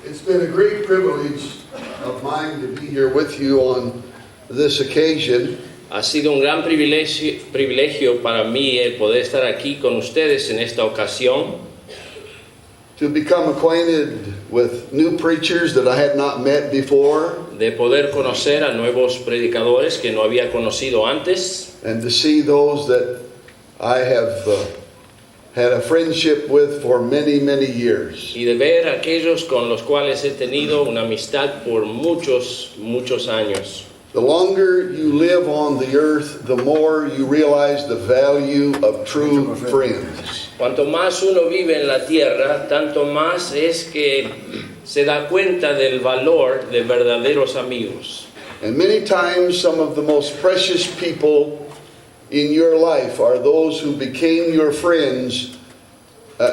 It's been a great privilege of mine to be here with you on this occasion. Ha sido un gran privilegio para mí el poder estar aquí con ustedes en esta ocasión, To become acquainted with new preachers that I had not met before, de poder conocer a nuevos predicadores que no había conocido antes, and to see those that I have had a friendship with for many, many years. y de ver a aquellos con los cuales he tenido una amistad por muchos años. The longer you live on the earth, the more you realize the value of true friends. Cuanto más uno vive en la tierra, tanto más es que se da cuenta del valor de verdaderos amigos. And many times some of the most precious people in your life are those who became your friends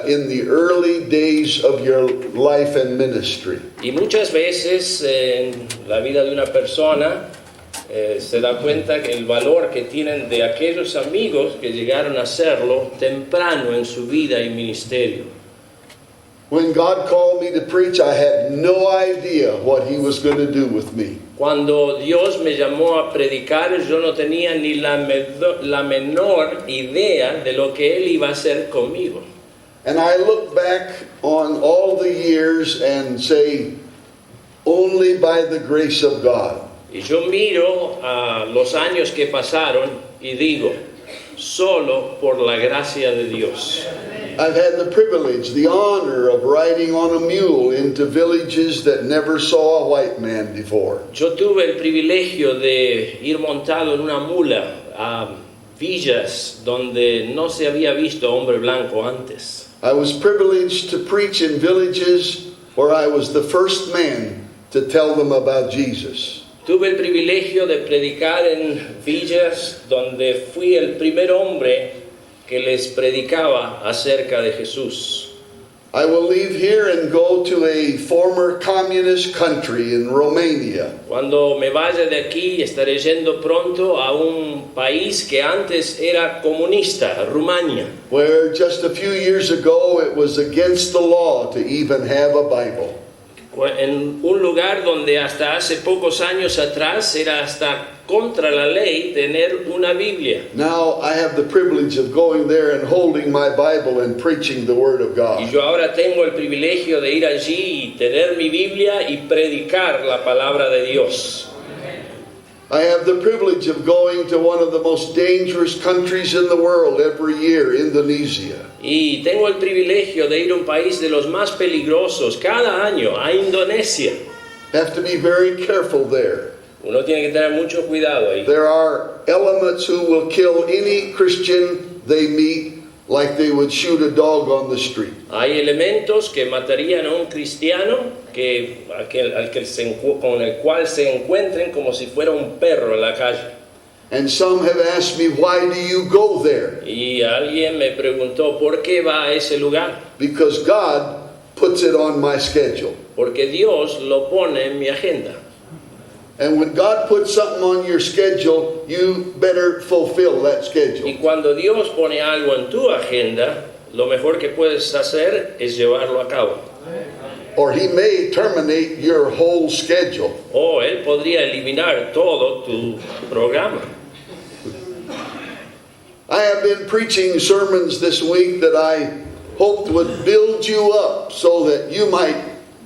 in the early days of your life and ministry. Y muchas veces en la vida de una persona se da cuenta que el valor que tienen de aquellos amigos que llegaron a serlo temprano en su vida y ministerio. When God called me to preach, I had no idea what He was going to do with me. Cuando Dios me llamó a predicar, yo no tenía ni la menor idea de lo que Él iba a hacer conmigo. And I look back on all the years and say, only by the grace of God. Y yo miro a los años que pasaron y digo, solo por la gracia de Dios. I've had the privilege, the honor of riding on a mule into villages that never saw a white man before. Yo tuve el privilegio de ir montado en una mula a villas donde no se había visto hombre blanco antes. I was privileged to preach in villages where I was the first man to tell them about Jesus. Tuve el privilegio de predicar en villas donde fui el primer hombre que les predicaba acerca de Jesús. I will leave here and go to a former communist country in Romania. Cuando me vaya de aquí estaré yendo pronto a un país que antes era comunista, Rumania, Where just a few years ago it was against the law to even have a Bible. en un lugar donde hasta hace pocos años atrás era hasta contra la ley tener una Biblia. Now I have the privilege of going there and holding my Bible and preaching the Word of Y God. yo ahora tengo el privilegio de ir allí y tener mi Biblia y predicar la palabra de Dios. I have the privilege of going to one of the most dangerous countries in the world every year, Indonesia. Y tengo el privilegio de ir a un país de los más peligrosos cada año, a Indonesia. Have to be very careful there. Uno tiene que tener mucho cuidado ahí. There are elements who will kill any Christian they meet like they would shoot a dog on the street. Hay elementos que matarían a un cristiano con el cual se encuentren como si fuera un perro en la calle. And some have asked me, why do you go there? Y alguien me preguntó, ¿por qué va a ese lugar? Because God puts it on my schedule. Porque Dios lo pone en mi agenda. And when God puts something on your schedule, you better fulfill that Y schedule. cuando Dios pone algo en tu agenda, lo mejor que puedes hacer es llevarlo a cabo. Or He may terminate your whole schedule. O Él podría eliminar todo tu programa. I have been preaching sermons this week that I hoped would build you up so that you might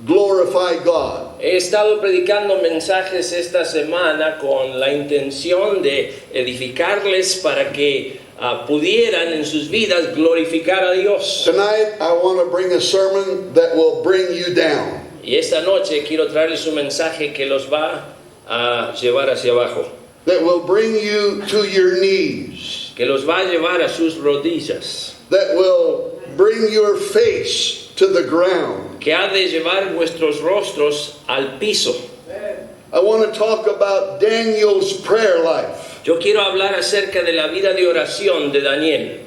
glorify God. He estado predicando mensajes esta semana con la intención de edificarles para que pudieran en sus vidas glorificar a Dios. Tonight I want to bring a sermon that will bring you down. Y esta noche quiero traerles un mensaje que los va a llevar hacia abajo, That will bring you to your knees. que los va a llevar a sus rodillas, That will bring your face to the ground. que ha de llevar vuestros rostros al piso. I want to talk about Daniel's prayer life. Yo quiero hablar acerca de la vida de oración de Daniel.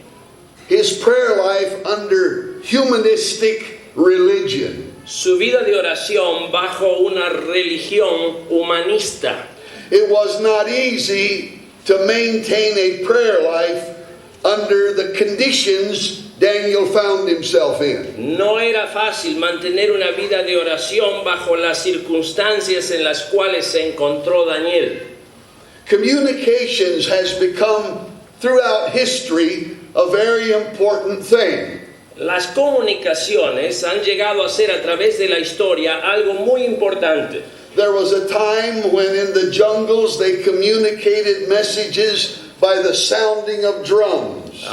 His prayer life under humanistic religion. Su vida de oración bajo una religión humanista. It was not easy to maintain a prayer life under the conditions Daniel found himself in. No era fácil mantener una vida de oración bajo las circunstancias en las cuales se encontró Daniel. Communications has become, throughout history, a very important thing. Las comunicaciones han llegado a ser a través de la historia algo muy importante. There was a time when in the jungles they communicated messages by the sounding of drums.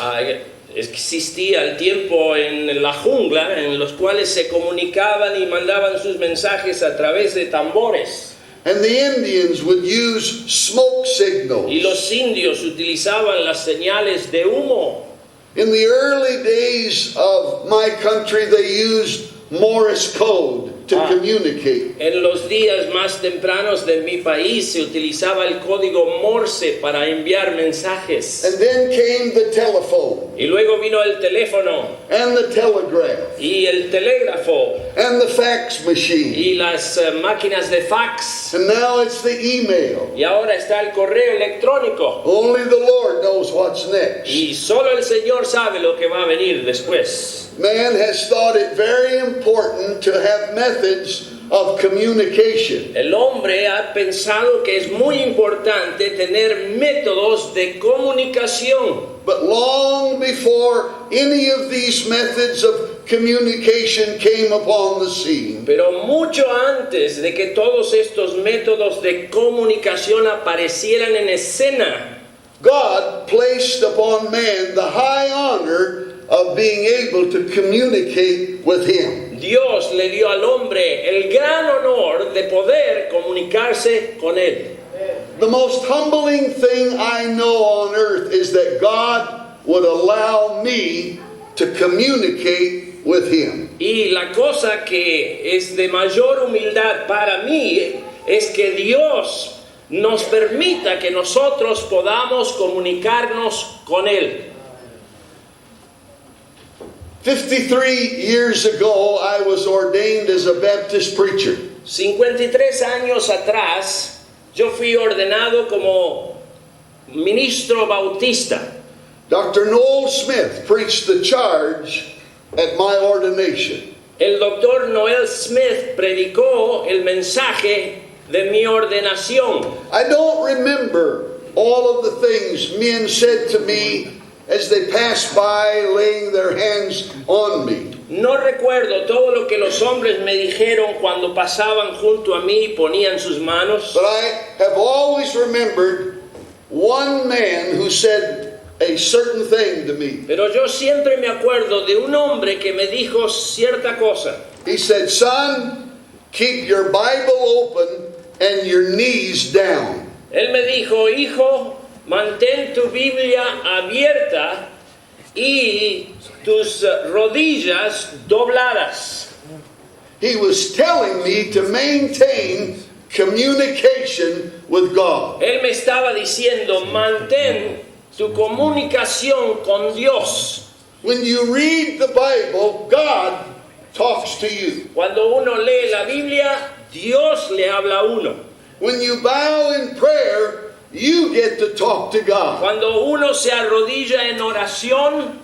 Existía el tiempo en la jungla en los cuales se comunicaban y mandaban sus mensajes a través de tambores. And the Indians would use smoke signals. Y los indios utilizaban las señales de humo. In the early days of my country, they used Morse code to communicate. En los días más tempranos de mi país se utilizaba el código Morse para enviar mensajes. And then came the telephone Y luego vino el teléfono and the telegraph y el telégrafo and the fax machine. y las máquinas de fax. And now it's the email. Y ahora está el correo electrónico. Only the Lord knows what's next. Y solo el Señor sabe lo que va a venir después. Man has thought it very important to have methods of communication. El hombre ha pensado que es muy importante tener métodos de comunicación. But long before any of these methods of communication came upon the scene, Pero mucho antes de que todos estos métodos de comunicación aparecieran en escena, God placed upon man the high honor of being able to communicate with Him. Dios le dio al hombre el gran honor de poder comunicarse con él. The most humbling thing I know on earth is that God would allow me to communicate with Him. Y la cosa que es de mayor humildad para mí es que Dios nos permita que nosotros podamos comunicarnos con él. 53 years ago, I was ordained as a Baptist preacher. 53 años atrás, yo fui ordenado como ministro bautista. Dr. Noel Smith preached the charge at my ordination. El doctor Noel Smith predicó el mensaje de mi ordenación. I don't remember all of the things men said to me as they passed by laying their hands on me. No recuerdo todo lo que los hombres me dijeron cuando pasaban junto a mí y ponían sus manos. But I have always remembered one man who said a certain thing to me. Pero yo siempre me acuerdo de un hombre que me dijo cierta cosa. He said, "Son, keep your Bible open and your knees down." Él me dijo, hijo, mantén tu Biblia abierta y tus rodillas dobladas. He was telling me to maintain communication with God. Él me estaba diciendo, mantén tu comunicación con Dios. When you read the Bible, God talks to you. Cuando uno lee la Biblia, Dios le habla a uno. When you bow in prayer, you get to talk to God. Cuando uno se arrodilla en oración,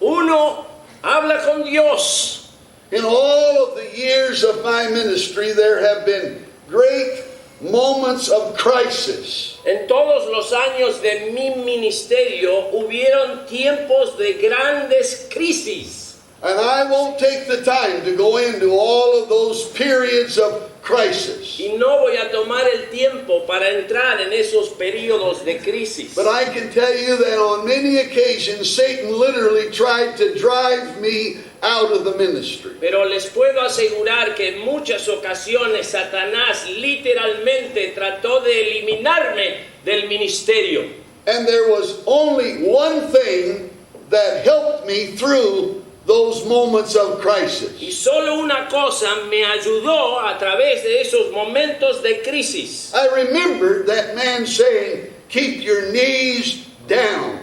uno habla con Dios. In all of the years of my ministry, there have been great moments of crisis. En todos los años de mi ministerio hubieron tiempos de grandes crisis. And I won't take the time to go into all of those periods of crisis. Y no voy a tomar el tiempo para entrar en esos periodos de crisis. But I can tell you that on many occasions, Satan literally tried to drive me out of the ministry. Pero les puedo asegurar que en muchas ocasiones Satanás literalmente trató de eliminarme del ministerio. And there was only one thing that helped me through those moments of crisis. Y solo una cosa me ayudó a través de esos momentos de crisis. I remembered that man saying, "Keep your knees down."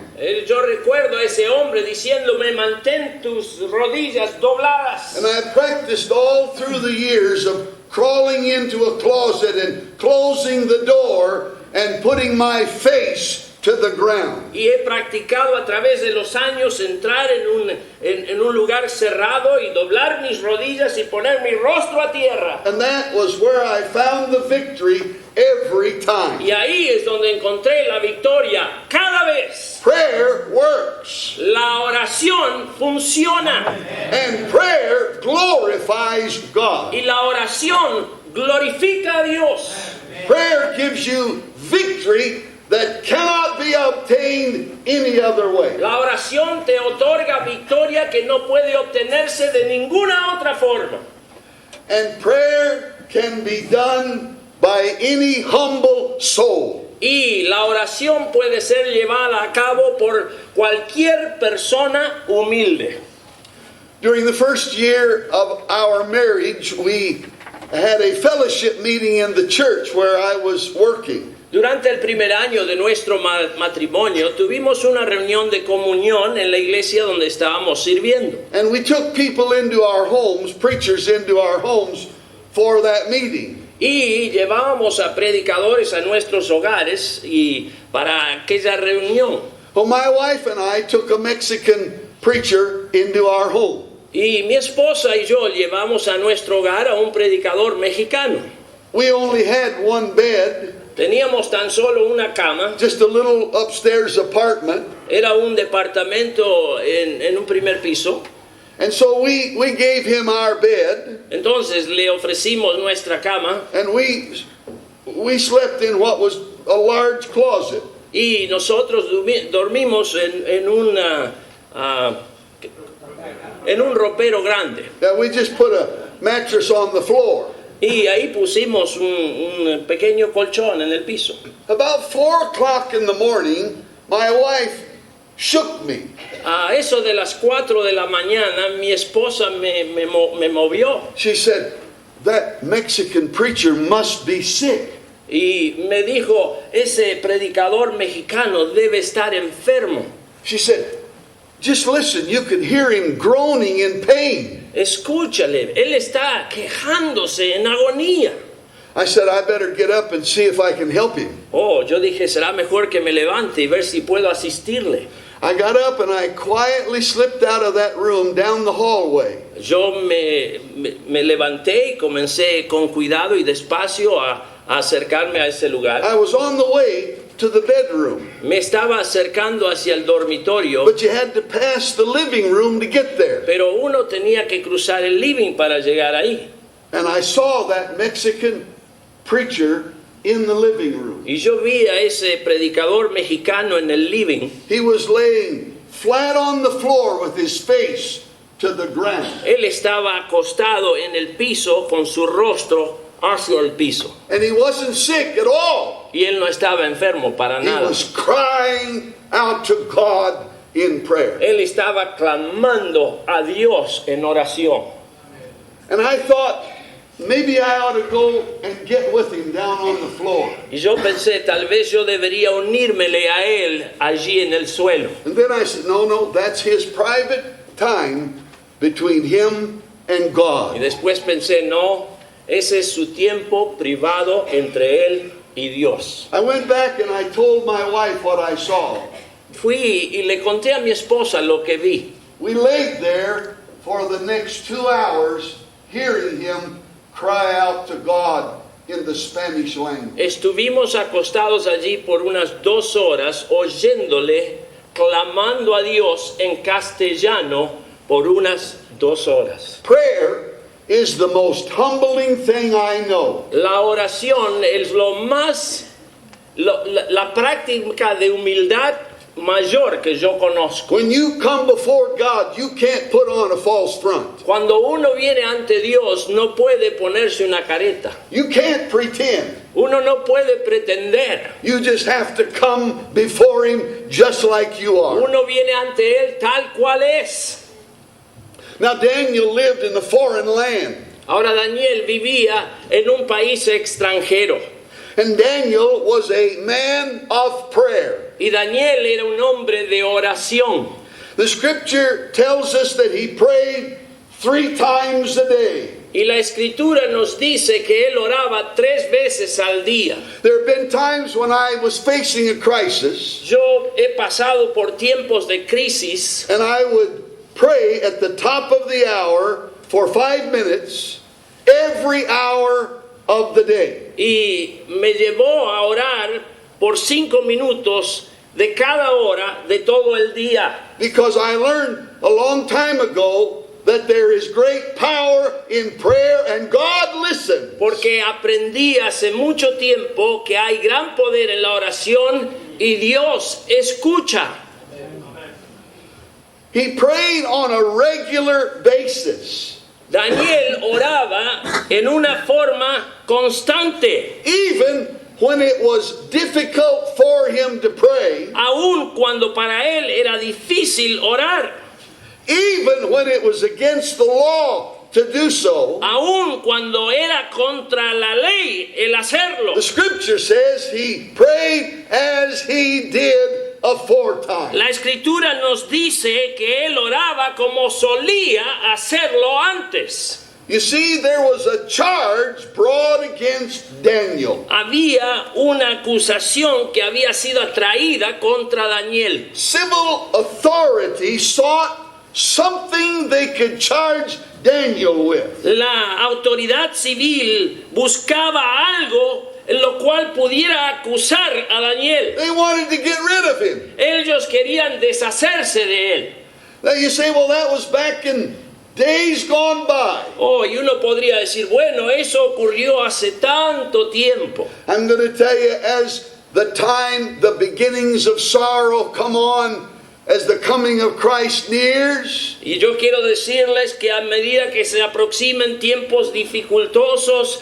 Yo recuerdo a ese hombre diciéndome, mantén tus rodillas dobladas. And I practiced all through the years of crawling into a closet and closing the door and putting my face to the ground. Y he practicado a través de los años entrar en un lugar cerrado y doblar mis rodillas y poner mi rostro a tierra. And that was where I found the victory every time. Y ahí es donde encontré la victoria cada vez. Prayer works. La oración funciona. And prayer glorifies God. Y la oración glorifica a Dios. Prayer gives you victory that cannot be obtained any other way. La oración te otorga victoria que no puede obtenerse de ninguna otra forma. And prayer can be done by any humble soul. Y la oración puede ser llevada a cabo por cualquier persona humilde. During the first year of our marriage, we had a fellowship meeting in the church where I was working. Durante el primer año de nuestro matrimonio tuvimos una reunión de comunión en la iglesia donde estábamos sirviendo. And we took people into our homes, preachers into our homes for that meeting. Y llevábamos a predicadores a nuestros hogares y para aquella reunión. Well, my wife and I took a Mexican preacher into our home. Y mi esposa y yo llevamos a nuestro hogar a un predicador mexicano. We only had one bed, Teníamos tan solo una cama, just a little upstairs apartment. era un departamento en un primer piso. And so we gave him our bed, Entonces le ofrecimos nuestra cama and we slept in what was a large closet. y nosotros dormimos en un ropero grande. That we just put a mattress on the floor. Y ahí pusimos un pequeño colchón en el piso. About 4 o'clock in the morning, my wife shook me. A eso de las 4 de la mañana, mi esposa me movió She said, that Mexican preacher must be sick. y me dijo, ese predicador mexicano debe estar enfermo. She said, just listen, you could hear him groaning in pain. Escúchale, él está quejándose en agonía. I said, I better get up and see if I can help him. Oh, yo dije, será mejor que me levante y ver si puedo asistirle. I got up and I quietly slipped out of that room down the hallway. Yo me levanté y comencé con cuidado y despacio a acercarme a ese lugar. I was on the way to the bedroom, Me estaba acercando hacia el dormitorio, but you had to pass the living room to get there. pero uno tenía que cruzar el living para llegar ahí. And I saw that Mexican preacher in the living room. Y yo vi a ese predicador mexicano en el living. He was laying flat on the floor with his face to the ground. Él estaba acostado en el piso con su rostro hacia el piso. And he wasn't sick at all. Y él no estaba enfermo para He nada. was crying out to God in prayer. Él estaba clamando a Dios en oración. And I thought, maybe I ought to go and get with him down on the floor. Y yo pensé, tal vez yo debería unírmele a él allí en el suelo. And then I said, no, that's his private time between him and Y God. después pensé, no, ese es su tiempo privado entre él y Dios. I went back and I told my wife what I saw. Fui y le conté a mi esposa lo que vi. We laid there for the next 2 hours hearing him cry out to God in the Spanish language. Estuvimos acostados allí por unas 2 horas oyéndole clamando a Dios en castellano por unas 2 horas. Prayer is the most humbling thing I know. La oración es la práctica de humildad mayor que yo conozco. When you come before God, you can't put on a false front. Cuando uno viene ante Dios no puede ponerse una careta. You can't pretend. Uno no puede pretender. You just have to come before him just like you are. Uno viene ante Él tal cual es. Now Daniel lived in a foreign land. Ahora Daniel vivía en un país extranjero. And Daniel was a man of prayer. Y Daniel era un hombre de oración. The scripture tells us that he prayed 3 times a day. Y la escritura nos dice que él oraba 3 veces al día. There have been times when I was facing a crisis, Yo he pasado por tiempos de crisis and I would pray at the top of the hour for 5 minutes every hour of the day. y me llevó a orar por 5 minutos de cada hora de todo el día. Because I learned a long time ago that there is great power in prayer and God listens. Porque aprendí hace mucho tiempo que hay gran poder en la oración y Dios escucha. He prayed on a regular basis, Daniel oraba en una forma constante, even when it was difficult for him to pray, aun cuando para él era difícil orar, even when it was against the law to do so. aun cuando era contra la ley el hacerlo. The scripture says he prayed as he did aforetime. La escritura nos dice que él oraba como solía hacerlo antes. You see, there was a charge brought against Daniel. Había una acusación que había sido atraída contra Daniel. Civil authority sought something they could charge Daniel with. La autoridad civil buscaba algo en lo cual pudiera acusar a Daniel. They wanted to get rid of him. Ellos querían deshacerse de él. Now you say, well, that was back in days gone by. Oh, y uno podría decir, bueno, eso ocurrió hace tanto tiempo. I'm going to tell you, as the beginnings of sorrow come on, as the coming of Christ nears, Y yo quiero decirles que a medida que se aproximen tiempos dificultosos,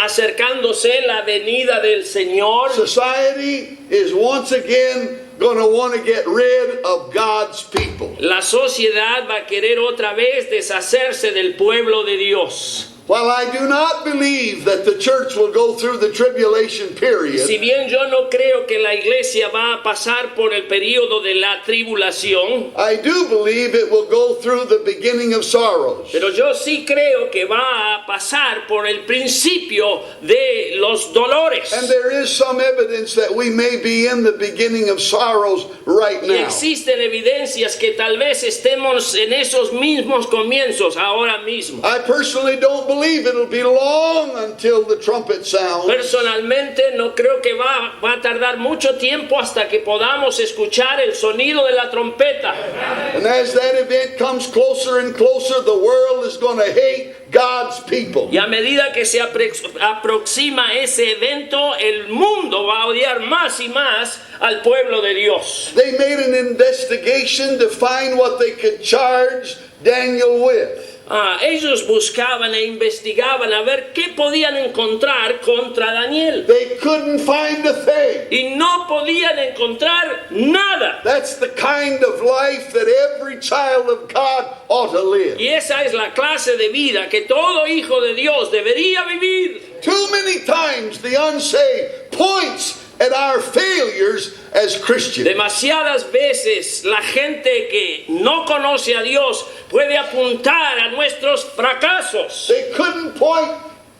acercándose la venida del Señor, society is once again going to want to get rid of God's people. la sociedad va a querer otra vez deshacerse del pueblo de Dios. While I do not believe that the church will go through the tribulation period, Si bien yo no creo que la iglesia va a pasar por el período de la tribulación, I do believe it will go through the beginning of sorrows. pero yo sí creo que va a pasar por el principio de los dolores. And there is some evidence that we may be in the beginning of sorrows right Y now. existen evidencias que tal vez estemos en esos mismos comienzos ahora mismo. I personally don't believe it'll be long until the trumpet sounds. Personalmente no creo que va a tardar mucho tiempo hasta que podamos escuchar el sonido de la trompeta. And as that event comes closer and closer, the world is going to hate God's people. Y a medida que se aproxima ese evento, el mundo va a odiar más y más al pueblo de Dios. They made an investigation to find what they could charge Daniel with. Ellos buscaban e investigaban a ver qué podían encontrar contra Daniel. They couldn't find a thing. Y no podían encontrar nada. That's the kind of life that every child of God ought to live. Y esa es la clase de vida que todo hijo de Dios debería vivir. Too many times the unsaved points at our failures as Christians. Demasiadas veces la gente que no conoce a Dios puede apuntar a nuestros fracasos. They couldn't point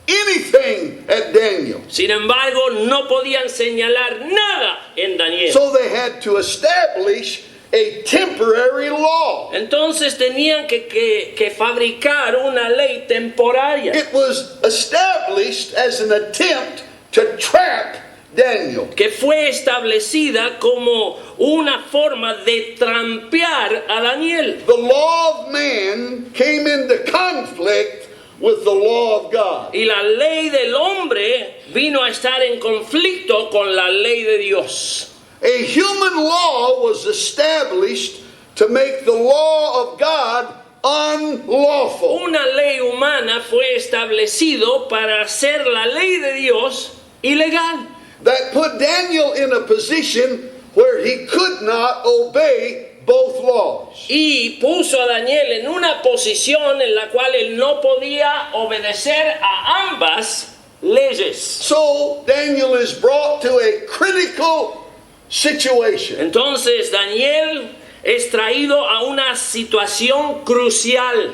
anything at Daniel. Sin embargo, no podían señalar nada en Daniel. So they had to establish a temporary law. Entonces tenían que fabricar una ley temporaria It was established as an attempt to trap Daniel. que fue establecida como una forma de trampear a Daniel. The law of man came into conflict with the law of God. Y la ley del hombre vino a estar en conflicto con la ley de Dios. A human law was established to make the law of God unlawful. Una ley humana fue establecido para hacer la ley de Dios ilegal. That put Daniel in a position where he could not obey both laws. Y puso a Daniel en una posición en la cual él no podía obedecer a ambas leyes. So Daniel is brought to a critical situation. Entonces Daniel es traído a una situación crucial.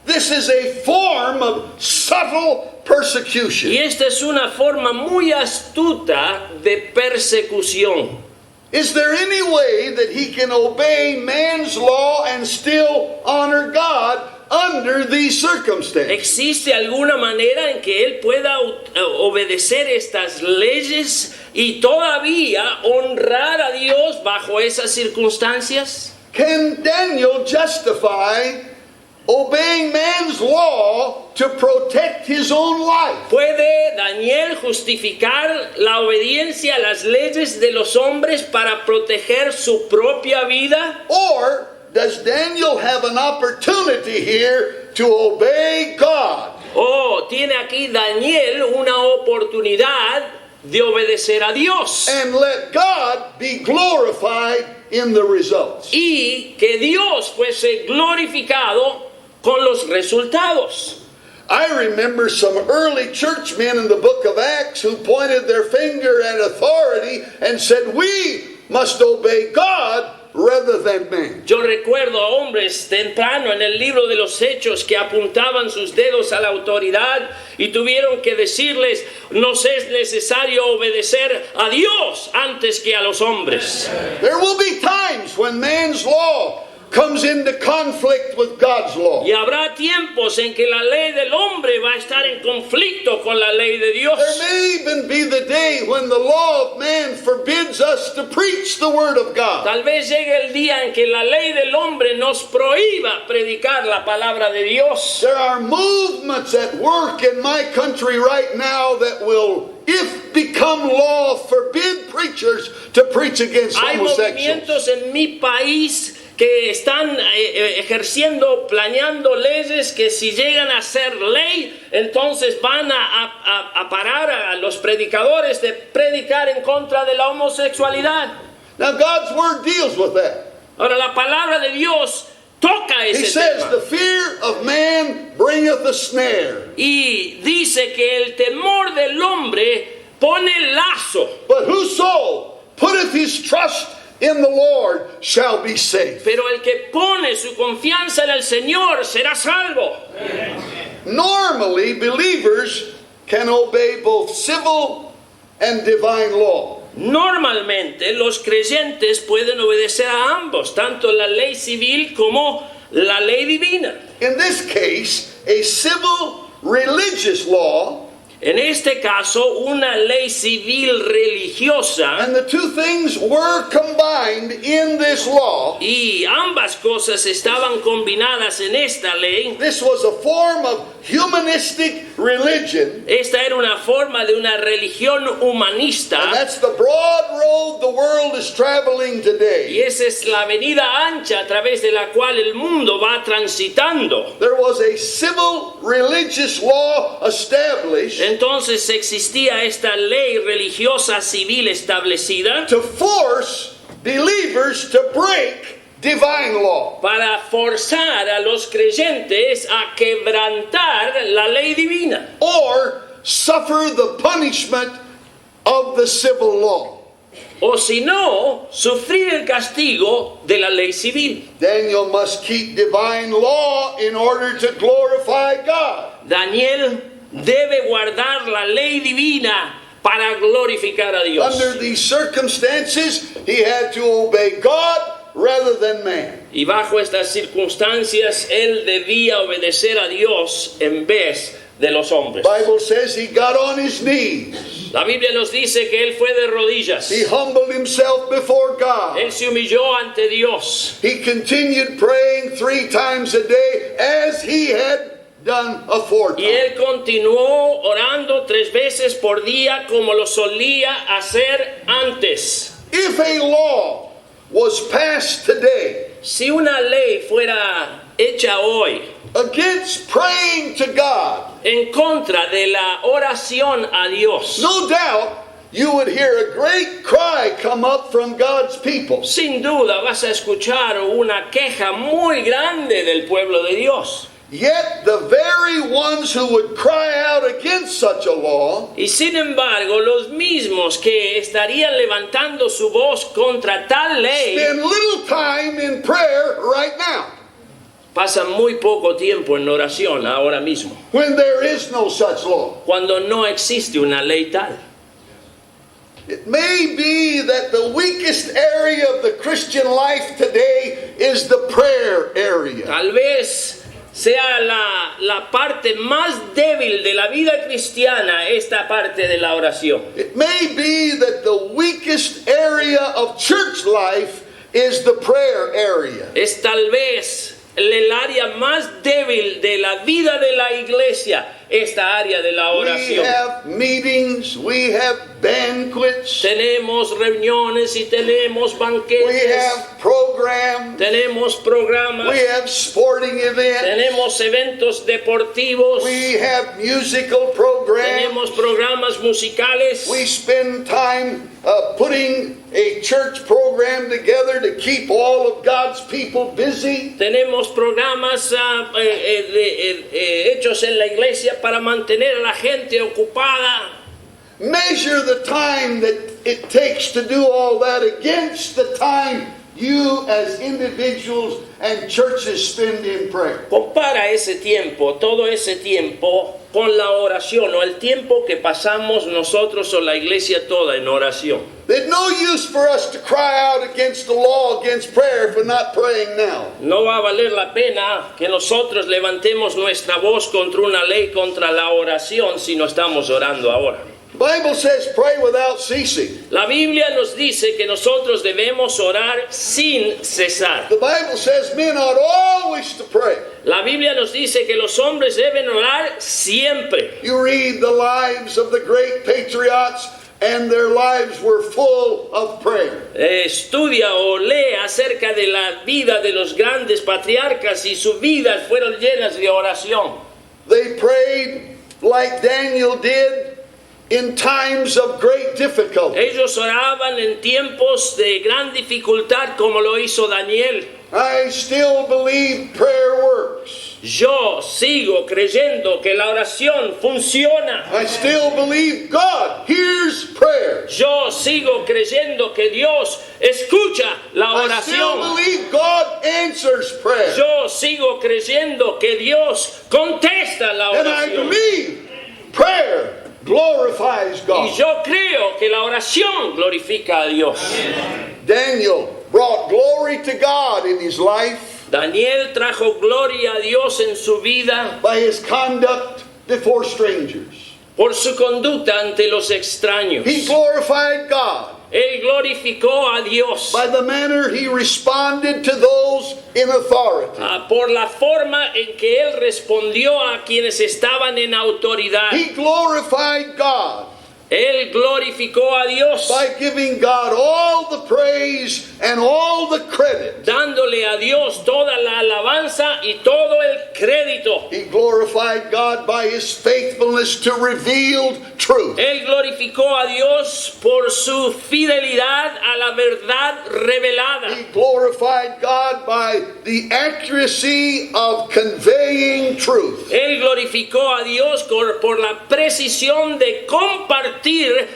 This is a form of subtle persecution. Y esta es una forma muy astuta de persecución. Is there any way that he can obey man's law and still honor God under these circumstances? ¿Existe alguna manera en que él pueda obedecer estas leyes y todavía honrar a Dios bajo esas circunstancias? Can Daniel justify obeying man's law to protect his own life? ¿Puede Daniel justificar la obediencia a las leyes de los hombres para proteger su propia vida? Or does Daniel have an opportunity here to obey God? ¿O tiene aquí Daniel una oportunidad de obedecer a Dios? And let God be glorified in the results. Y que Dios fuese glorificado con los resultados. I remember some early churchmen in the book of Acts who pointed their finger at authority and said, we must obey God rather than man. Yo recuerdo a hombres temprano en el libro de los Hechos que apuntaban sus dedos a la autoridad y tuvieron que decirles, nos es necesario obedecer a Dios antes que a los hombres. There will be times when man's law comes into conflict with God's law. Y habrá tiempos en que la ley del hombre va a estar en conflicto con la ley de Dios. There may even be the day when the law of man forbids us to preach the word of God. Tal vez llegue el día en que la ley del hombre nos prohíba predicar la palabra de Dios. There are movements at work in my country right now that will, if become law, forbid preachers to preach against Hay homosexuals. movimientos en mi país que están ejerciendo, planeando leyes que si llegan a ser ley, entonces van a parar a los predicadores de predicar en contra de la homosexualidad. Now God's word deals with that. Ahora la palabra de Dios toca He ese says tema. the fear of man bringeth a snare, Y dice que el temor del hombre pone lazo. but whoso putteth his trust in the Lord shall be saved. Pero el que pone su confianza en el Señor será salvo. Normally, believers can obey both civil and divine law. Normalmente los creyentes pueden obedecer a ambos, tanto la ley civil como la ley divina. In this case, a civil religious law, En este caso, una ley civil religiosa, and the two things were combined in this law. y ambas cosas estaban combinadas en esta ley. This was a form of humanistic religion, Esta era una forma de una religión and humanista, that's the broad road the world is traveling y today. esa es la avenida ancha a través de la cual el mundo va transitando. There was a civil religious law established Entonces existía esta ley religiosa civil establecida to force believers to break divine law. para forzar a los creyentes a quebrantar la ley divina Or suffer the punishment of the civil law. o si no, sufrir el castigo de la ley civil. Daniel must keep divine law in order to glorify God. Daniel debe guardar la ley divina para glorificar a Dios. Under these circumstances, he had to obey God rather than man. Y bajo estas circunstancias, él debía obedecer a Dios en vez de los hombres. The Bible says he got on his knees. La Biblia nos dice que él fue de rodillas. He humbled himself before God. Él se humilló ante Dios. He continued praying 3 times a day as he had done Y aforetime. él continuó orando 3 veces por día como lo solía hacer antes. If a law was passed today Si una ley fuera hecha hoy against praying to God, en contra de la oración a Dios, no doubt you would hear a great cry come up from God's people. sin duda vas a escuchar una queja muy grande del pueblo de Dios. Yet the very ones who would cry out against such a law Y sin embargo, los mismos que estarían levantando su voz contra tal ley spend little time in prayer right now. pasan muy poco tiempo en oración ahora mismo, when there is no such law. cuando no existe una ley tal. It may be that the weakest area of the Christian life today is the prayer area. Tal vez sea la parte más débil de la vida cristiana, esta parte de la oración. It may be that the weakest area of church life is the prayer area. Es tal vez el área más débil de la vida de la iglesia, esta área de la We oración. have meetings, we have banquets, Tenemos reuniones y tenemos we banquetes, have programs, tenemos programas, we have sporting events, tenemos eventos deportivos, we have musical programs. tenemos programas musicales, We spend time putting a church program together to keep all of God's people busy. tenemos programas hechos en la iglesia para mantener a la gente ocupada. Measure the time that it takes to do all that against the time you as individuals and churches spend in prayer. Compara ese tiempo, todo ese tiempo, con la oración o el tiempo que pasamos nosotros o la iglesia toda en oración. There's no use for us to cry out against the law, against prayer, if we're not praying now. No va a valer la pena que nosotros levantemos nuestra voz contra una ley, contra la oración, si no estamos orando ahora. The Bible says pray without ceasing. La Biblia nos dice que nosotros debemos orar sin cesar. The Bible says men ought always to pray. La Biblia nos dice que los hombres deben orar siempre. You read the lives of the great patriots, and their lives were full of prayer. Estudia o lee acerca de la vida de los grandes patriarcas y sus vidas fueron llenas de oración. They prayed like Daniel did in times of great difficulty. Ellos oraban en tiempos de gran dificultad como lo hizo Daniel. I still believe prayer works. Yo sigo creyendo que la oración funciona. I still believe God hears prayer. Yo sigo creyendo que Dios escucha la I still oración. believe God answers prayer. Yo sigo creyendo que Dios contesta la And I oración. believe prayer glorifies Y God. yo creo que la oración glorifica a Dios. Daniel brought glory to God in his life Daniel trajo gloria a Dios en su vida by his conduct before strangers. por su conducta ante los extraños. He glorified God Él glorificó a Dios by the manner he responded to those in authority. por la forma en que Él respondió a quienes estaban en autoridad. He glorified God Él glorificó a Dios by giving God all the praise and all the credit. dándole a Dios toda la alabanza y todo el crédito. He glorified God by his faithfulness to revealed truth. Él glorificó a Dios por su fidelidad a la verdad revelada. He glorified God by the accuracy of conveying truth. Él glorificó a Dios por la precisión de compartir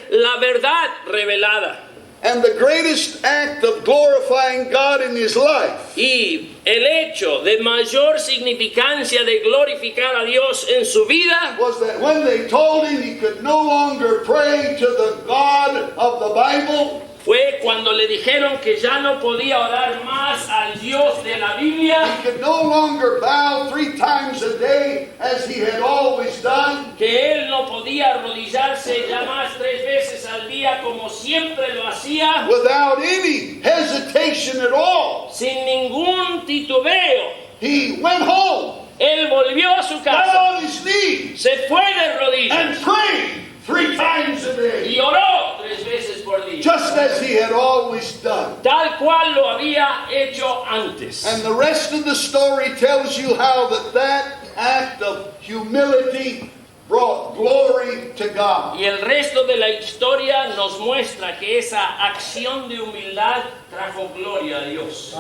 la verdad revelada. And the greatest act of glorifying God in his life Y el hecho de mayor significancia de glorificar a Dios en su vida was that when they told him he could no longer pray to the God of the Bible, fue cuando le dijeron que ya no podía orar más al Dios de la Biblia, he could no longer bow 3 times a day as he had always done. que él no podía arrodillarse ya más 3 veces al día como siempre lo hacía, Without any hesitation at all, sin ningún titubeo. he went home, Él volvió a su got casa, on his knees, se fue de rodillas and prayed 3 times a day, y oró 3 veces por día, just as he had always done. tal cual lo había hecho antes. And the rest of the story tells you how that act of humility brought glory to God. Y el resto de la historia nos muestra que esa acción de humildad trajo gloria a Dios.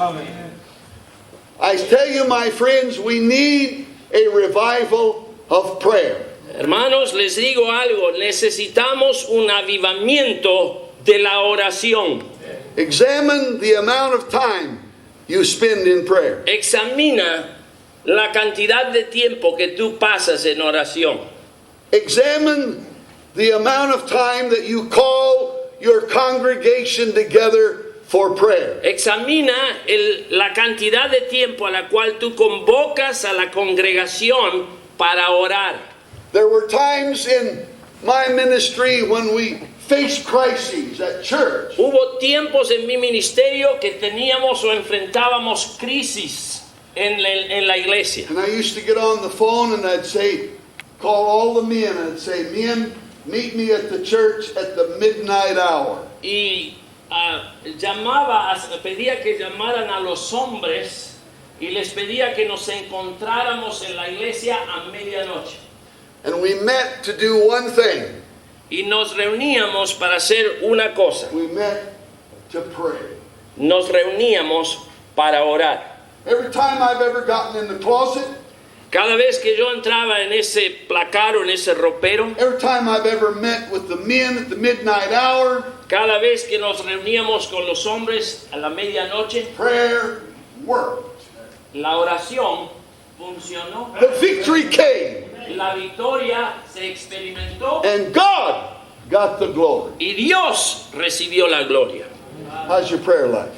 I tell you, my friends, we need a revival of prayer. Hermanos, les digo algo, necesitamos un avivamiento de la oración. Examine the amount of time you spend in prayer. Examina la cantidad de tiempo que tú pasas en oración. Examine the amount of time that you call your congregation together for prayer. Examina la cantidad de tiempo a la cual tú convocas a la congregación para orar. There were times in my ministry when we faced crises at church. Hubo tiempos en mi ministerio que teníamos o enfrentábamos crisis en la iglesia. And I used to get on the phone and I'd say, call all the men, and I'd say, men, meet me at the church at the midnight hour. Y pedía que llamaran a los hombres y les pedía que nos encontráramos en la iglesia a medianoche. And we met to do one thing. Y nos reuníamos para hacer una cosa. We met to pray. Nos reuníamos para orar. Every time I've ever gotten in the closet, Cada vez que yo entraba en ese placar o en ese ropero, every time I've ever met with the men at the midnight hour, cada vez que nos reuníamos con los hombres a la medianoche, prayer worked. la oración funcionó. The victory came, La victoria se experimentó and God got the glory. y Dios recibió la gloria. How's your prayer life?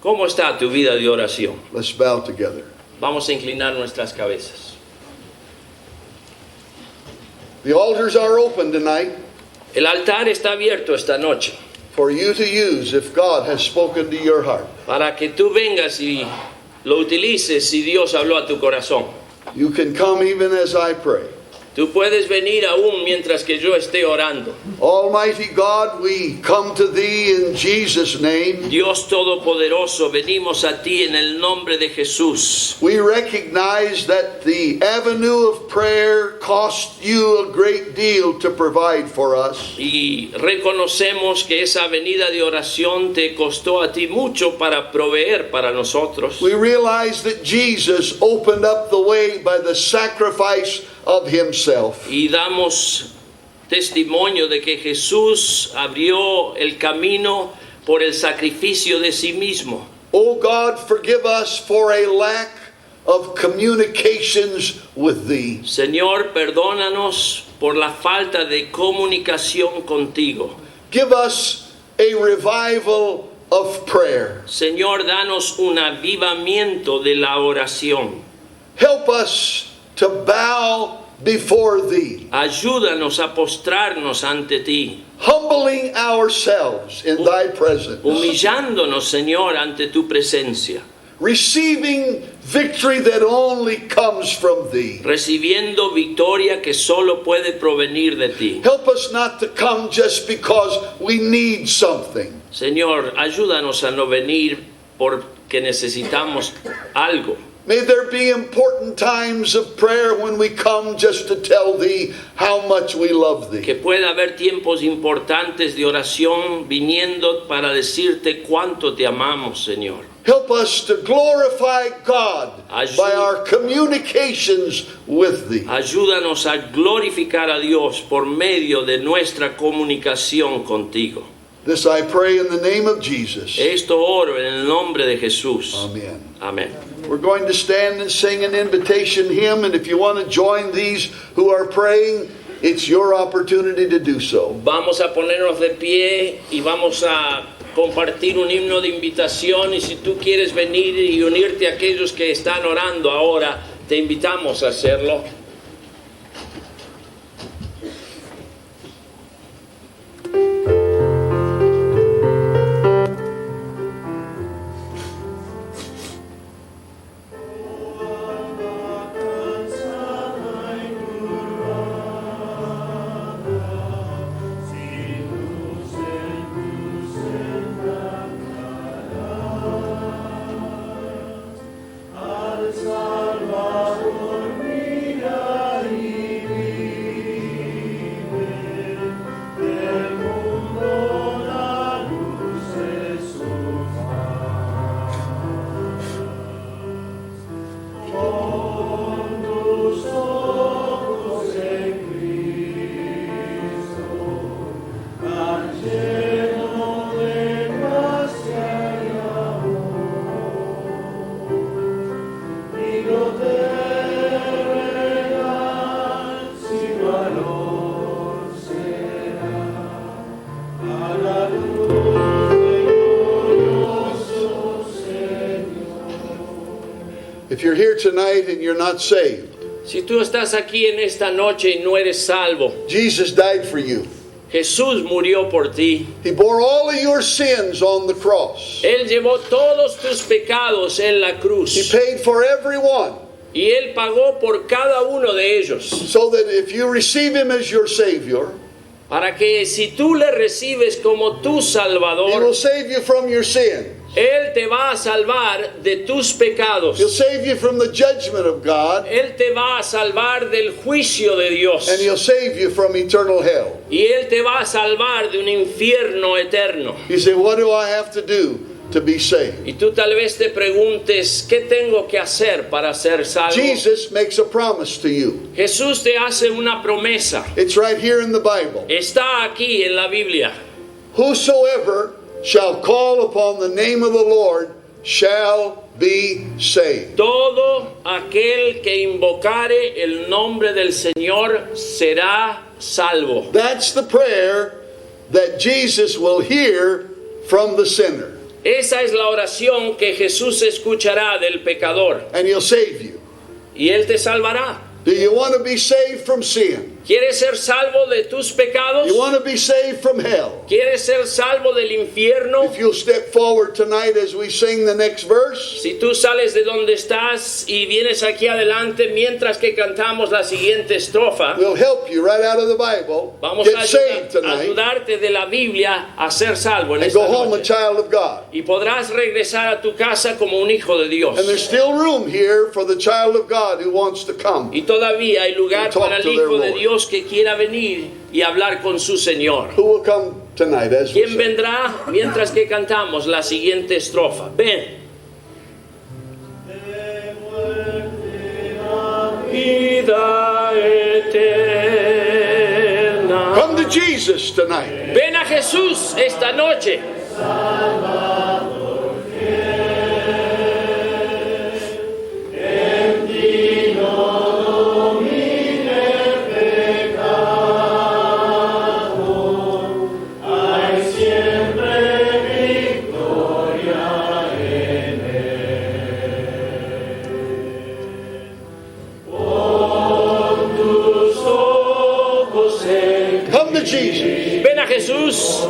¿Cómo está tu vida de oración? Let's bow together. Vamos a inclinar nuestras cabezas. The altars are open tonight El altar está abierto esta noche for you to use if God has spoken to your heart. para que tú vengas y lo utilices si Dios habló a tu corazón. You can come even as I pray. Tú puedes venir aún mientras que yo esté orando. Almighty God, we come to Thee in Jesus' name. Dios Todopoderoso, venimos a ti en el nombre de Jesús. We recognize that the avenue of prayer cost You a great deal to provide for us. Y reconocemos que esa avenida de oración te costó a ti mucho para proveer para nosotros. We realize that Jesus opened up the way by the sacrifice of Himself. Y damos testimonio de que Jesús abrió el camino por el sacrificio de sí mismo. Oh God, forgive us for a lack of communications with Thee. Señor, perdónanos por la falta de comunicación contigo. Give us a revival of prayer. Señor, danos un avivamiento de la oración. Help us to bow before Thee, Ayúdanos a postrarnos ante ti, humbling ourselves in Thy presence, humillándonos, Señor, ante tu presencia, receiving victory that only comes from Thee. recibiendo victoria que solo puede provenir de ti. Help us not to come just because we need something. Señor, ayúdanos a no venir porque necesitamos algo. May there be important times of prayer when we come just to tell Thee how much we love Thee. Que pueda haber tiempos importantes de oración viniendo para decirte cuánto te amamos, Señor. Help us to glorify God by our communications with Thee. Ayúdanos a glorificar a Dios por medio de nuestra comunicación contigo. This I pray in the name of Jesus. Esto oro en el nombre de Jesús. Amen. Amén. We're going to stand and sing an invitation hymn, and if you want to join these who are praying, it's your opportunity to do so. Vamos a ponernos de pie y vamos a compartir un himno de invitación, y si tú quieres venir y unirte a aquellos que están orando ahora, te invitamos a hacerlo. Salvador, mira. If you're here tonight and you're not saved, Si tú estás aquí en esta noche y no eres salvo, Jesus died for you. Jesús murió por ti. He bore all of your sins on the cross. Él llevó todos tus pecados en la He cruz paid for everyone, y Él pagó por cada uno de ellos. so that if you receive Him as your Savior, Para que si tú le recibes como tu He will Salvador, save you from your sin. Él te va a salvar de tus pecados. He'll save you from the judgment of God, Él te va a salvar del juicio de Dios. and He'll save you from eternal hell. Y Él te va a salvar de un infierno eterno. You say, what do I have to do to be saved? Y tú tal vez te preguntes, ¿qué tengo que hacer para ser salvo? Jesus makes a promise to you. Jesús te hace una promesa. It's right here in the Bible. Está aquí en la Biblia. Whosoever shall call upon the name of the Lord shall be saved. Todo aquel que invocare el nombre del Señor será salvo. That's the prayer that Jesus will hear from the sinner, Esa es la oración que Jesús escuchará del pecador and He'll save you. y Él te salvará. Do you want to be saved from sin? ¿Quieres ser salvo de tus pecados? You want to be saved from hell? ¿Quieres ser salvo del infierno? If you'll step forward tonight as we sing the next verse, Si tú sales de donde estás y vienes aquí adelante mientras que cantamos la siguiente estrofa, we'll help you right out of the Bible. vamos Get a saved tonight ayudarte de la Biblia a ser salvo en and esta go home a noche. child of God. Y podrás regresar a tu casa como un hijo de Dios. And there's still room here for the child of God who wants to come. Y todavía hay lugar And talk para el to their hijo de Lord. Dios que quiera venir y hablar con su Señor. Who will come tonight as we ¿Quién sing? vendrá mientras que cantamos la siguiente estrofa? Ven. Vida eterna. Come to Jesus tonight. Ven a Jesús esta noche. Come to Jesus. Ven a Jesús.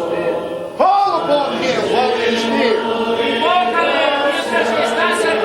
Call upon Him while He is near. Invócale mientras que está cerca.